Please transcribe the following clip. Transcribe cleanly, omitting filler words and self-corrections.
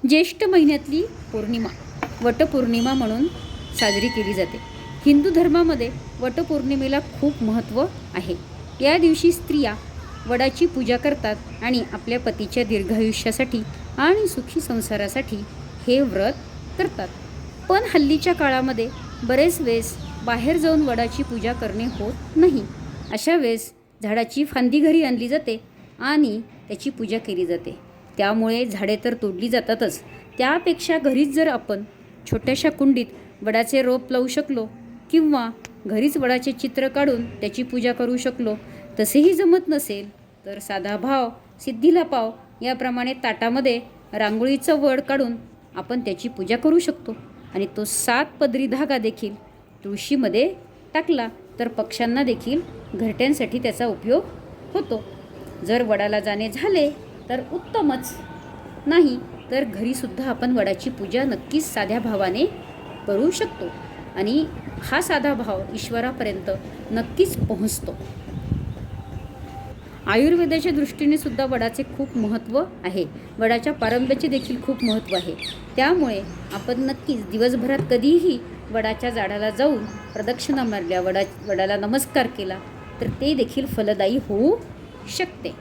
ज्येष्ठ महिन्यातली पौर्णिमा वटपौर्णिमा म्हणून साजरी केली जाते. हिंदू धर्मामध्ये वटपौर्णिमेला खूप महत्त्व आहे. या दिवशी स्त्रिया वडाची पूजा करतात आणि आपल्या पतीच्या दीर्घायुष्यासाठी आणि सुखी संसारासाठी हे व्रत करतात. पण हल्लीच्या काळामध्ये बरेच वेळेस बाहेर जाऊन वडाची पूजा करणे होत नाही. अशा वेळेस झाडाची फांदी घरी आणली जाते आणि त्याची पूजा केली जाते. त्यामुळे झाडे तर तोडली जातातच, त्यापेक्षा घरीच जर आपण छोट्याशा कुंडीत वडाचे रोप लावू शकलो किंवा घरीच वडाचे चित्र काढून त्याची पूजा करू शकलो, तसेही जमत नसेल तर साधा भाव सिद्धीला पाव याप्रमाणे ताटामध्ये रांगोळीचं वड काढून आपण त्याची पूजा करू शकतो. आणि तो 7 पदरी धागा देखील तुळशीमध्ये टाकला तर पक्ष्यांना देखील घरट्यांसाठी त्याचा उपयोग होतो. जर वडाला जाणे झाले तर उत्तमच, नाही तर घरीसुद्धा आपण वडाची पूजा नक्कीच साध्या भावाने करू शकतो आणि हा साधा भाव ईश्वरापर्यंत नक्कीच पोहोचतो. आयुर्वेदाच्या दृष्टीने सुद्धा वडाचे खूप महत्त्व आहे. वडाच्या पारंब्याचे देखील खूप महत्त्व आहे. त्यामुळे आपण नक्कीच दिवसभरात कधीही वडाच्या झाडाला जाऊन प्रदक्षिणा मारल्या, वडाला नमस्कार केला तर ते देखील फलदायी होऊ शकते.